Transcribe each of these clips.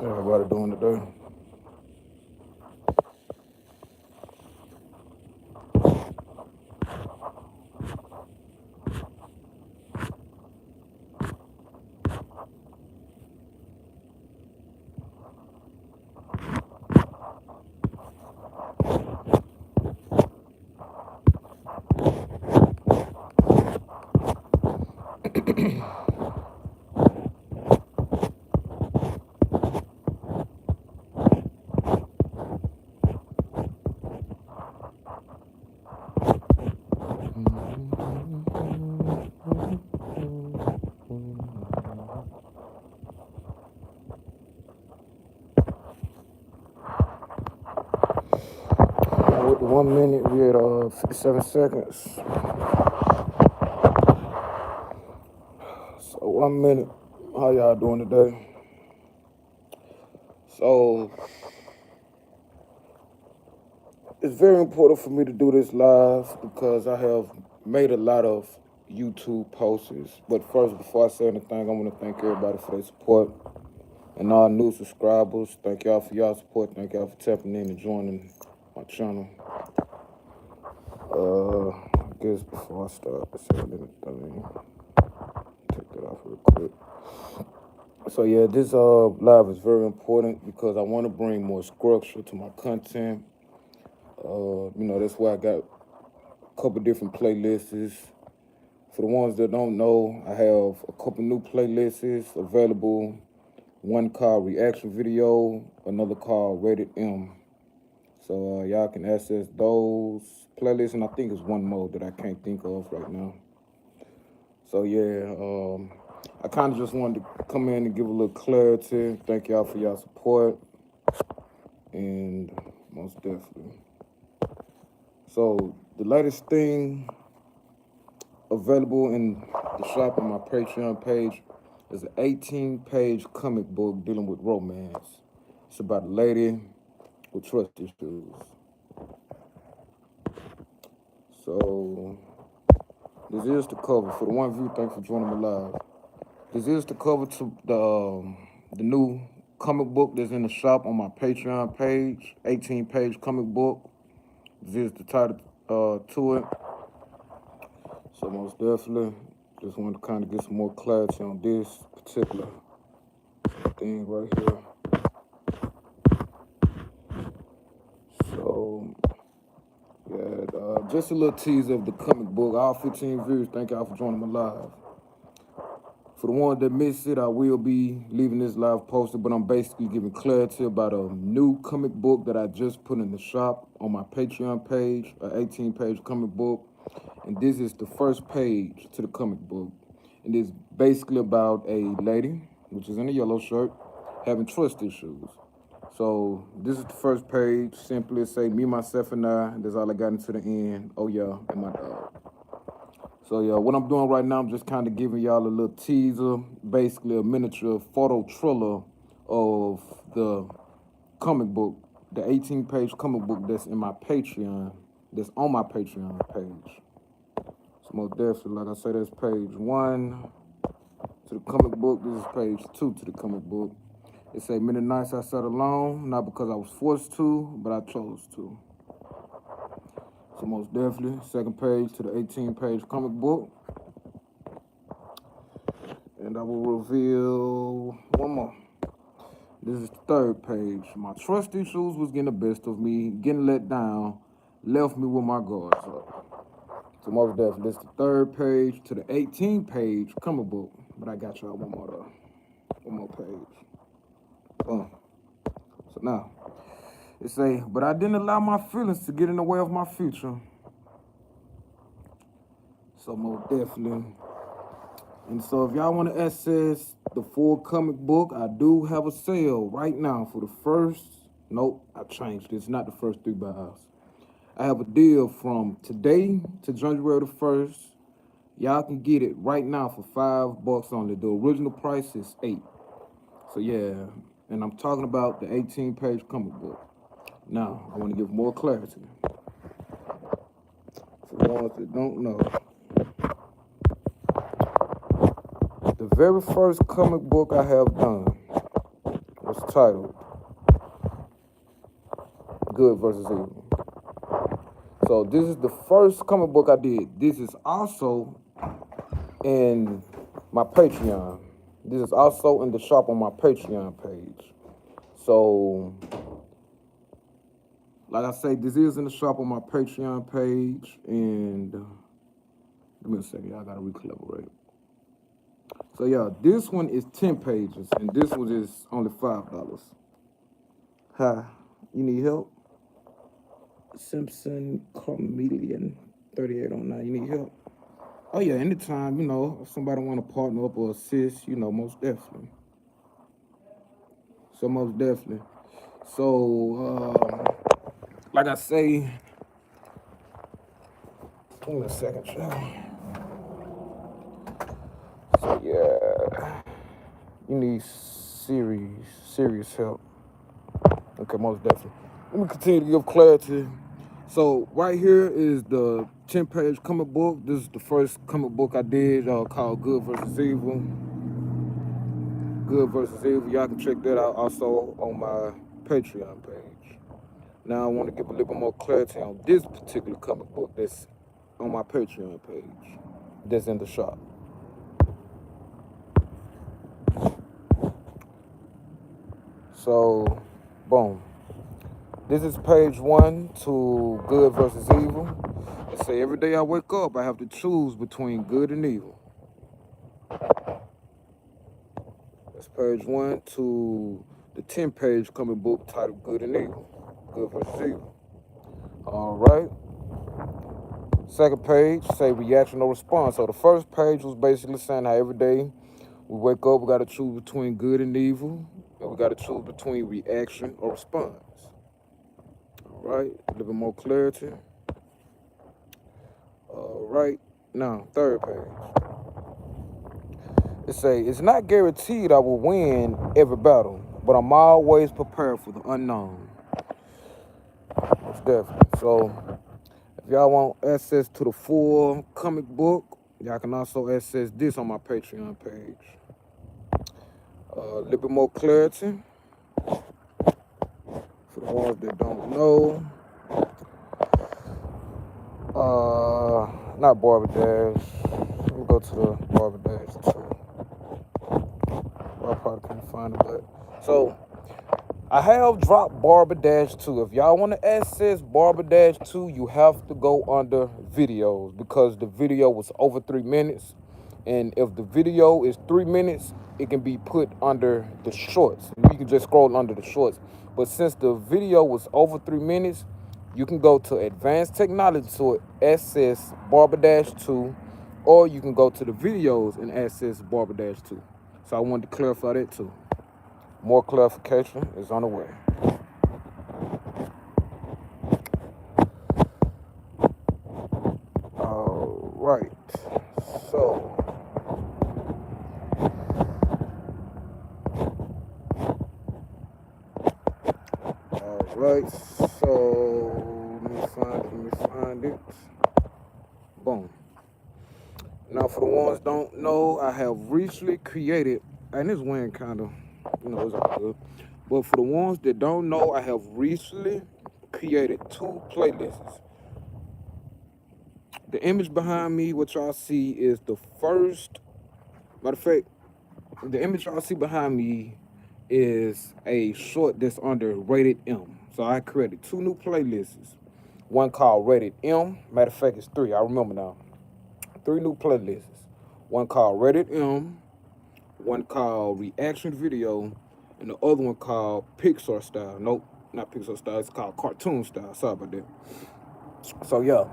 Everybody doing today? With the 1 minute, we at 57 seconds. So 1 minute. How y'all doing today? So it's very important for me to do this live because I have made a lot of YouTube posts. But first, before I say anything, I want to thank everybody for their support and all new subscribers. Thank y'all for y'all support. Thank y'all for tapping in and joining my channel. I guess before I start saying anything, take that off real quick. So yeah, this live is very important because I want to bring more structure to my content. That's why I got a couple different playlists. For the ones that don't know, I have a couple new playlists available. One called Reaction Video, another called Rated M. So y'all can access those playlists, and I think it's one more that I can't think of right now. So yeah, I kind of just wanted to come in and give a little clarity. Thank y'all for y'all support, and most definitely. So the latest thing available in the shop on my Patreon page is an 18-page comic book dealing with romance. It's about a lady with trust issues. So this is the cover. For the one view, thanks for joining me live. This is the cover to the new comic book that's in the shop on my Patreon page. 18-page comic book. This is the title to it. So most definitely, just wanted to kind of get some more clarity on this particular thing right here. So yeah, just a little teaser of the comic book. All 15 viewers, thank y'all for joining me live. For the ones that missed it, I will be leaving this live posted, but I'm basically giving clarity about a new comic book that I just put in the shop on my Patreon page, an 18-page comic book. And this is the first page to the comic book. And it's basically about a lady, which is in a yellow shirt, having trust issues. So this is the first page. Simply say me, myself, and I. That's all I got into the end. Oh yeah, and my dog. So yeah, what I'm doing right now, I'm just kind of giving y'all a little teaser, basically a miniature photo trailer of the comic book, the 18-page comic book that's in my Patreon, that's on my Patreon page. So most definitely, like I said, that's page 1 to the comic book. This is page 2 to the comic book. It say many nights I sat alone, not because I was forced to, but I chose to. So most definitely, second page to the 18-page comic book. And I will reveal one more. This is the third page. My trust issues was getting the best of me, getting let down, left me with my guards up. So most definitely, this is the third page to the 18-page comic book. But I got y'all one more page. So now, it say, but I didn't allow my feelings to get in the way of my future. So most definitely. And so if y'all want to access the full comic book, I do have a sale right now for the first, nope, I changed it. It's not the first 3 buys. I have a deal from today to January the 1st. Y'all can get it right now for $5 only. The original price is $8. So yeah, and I'm talking about the 18-page comic book. Now, I want to give more clarity. For the ones that don't know, the very first comic book I have done It's titled Good versus Evil. So this is the first comic book I did. This is also in my Patreon. This is also in the shop on my Patreon page. So, like I say, this is in the shop on my Patreon page. And give me a second, I gotta recollaborate. So yeah, this one is 10 pages, and this one is only $5. Hi, you need help? Simpson Comedian 3809, you need help? Oh yeah, anytime, if somebody want to partner up or assist, most definitely. So most definitely. So, like I say, give me a second, child. So yeah, you need serious help. Okay, most definitely. Let me continue to give clarity. So right here is the 10-page comic book. This is the first comic book I did called Good versus Evil. Good versus Evil. Y'all can check that out also on my Patreon page. Now I want to give a little bit more clarity on this particular comic book that's on my Patreon page, that's in the shop. So, boom. This is page 1 to Good versus Evil. I say every day I wake up, I have to choose between good and evil. That's page 1 to the 10-page comic book titled Good and Evil. Good versus Evil. All right. Second page, say reaction or response. So the first page was basically saying how every day we wake up, we got to choose between good and evil, and we got to choose between reaction or response. All right, a little bit more clarity. All right, now third page. It say, it's not guaranteed I will win every battle, but I'm always prepared for the unknown. Most definitely. So if y'all want access to the full comic book, y'all can also access this on my Patreon page. A little bit more clarity for the ones that don't know. Not Barberdash. Let me go to the Barberdash too. Well, I probably couldn't find it, but so I have dropped Barberdash 2. If y'all want to access Barberdash 2, you have to go under videos because the video was over 3 minutes. And if the video is 3 minutes, it can be put under the shorts. You can just scroll under the shorts. But since the video was over 3 minutes, you can go to Advanced Technology to access Barberdash 2, or you can go to the videos and access Barberdash 2. So I wanted to clarify that too. More clarification is on the way. All right. So, let me find it. Boom. Now, for the ones don't know, I have recently created, and this wind kind of, it's all good. But for the ones that don't know, I have recently created 2 playlists. The image behind me, what y'all see, is the first. Matter of fact, the image y'all see behind me is a short that's under Rated M. So I created 2 new playlists. One called Rated M. Matter of fact, it's 3. I remember now. 3 new playlists. One called Rated M. One called Reaction Video. And the other one called Pixar Style. Nope, not Pixar Style. It's called Cartoon Style. Sorry about that. So yeah,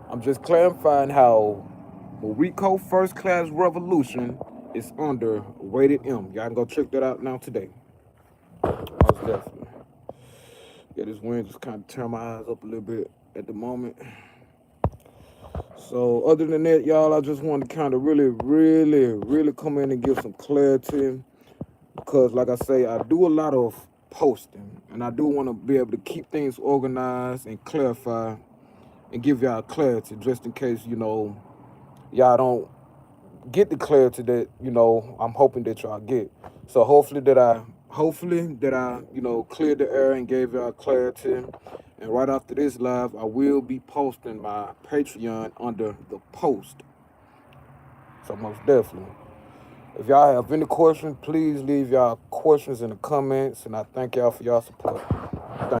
I'm just clarifying how Moriko First Class Revolution is under Rated M. Y'all can go check that out now today. Most definitely. Yeah, this wind just kind of turned my eyes up a little bit at the moment. So other than that, y'all, I just want to kind of really come in and give some clarity. Because like I say, I do a lot of posting. And I do want to be able to keep things organized and clarify and give y'all clarity just in case, y'all don't get the clarity that, I'm hoping that y'all get. So hopefully that I hopefully that I, cleared the air and gave y'all clarity. And right after this live, I will be posting my Patreon under the post. So most definitely. If y'all have any questions, please leave y'all questions in the comments. And I thank y'all for y'all support.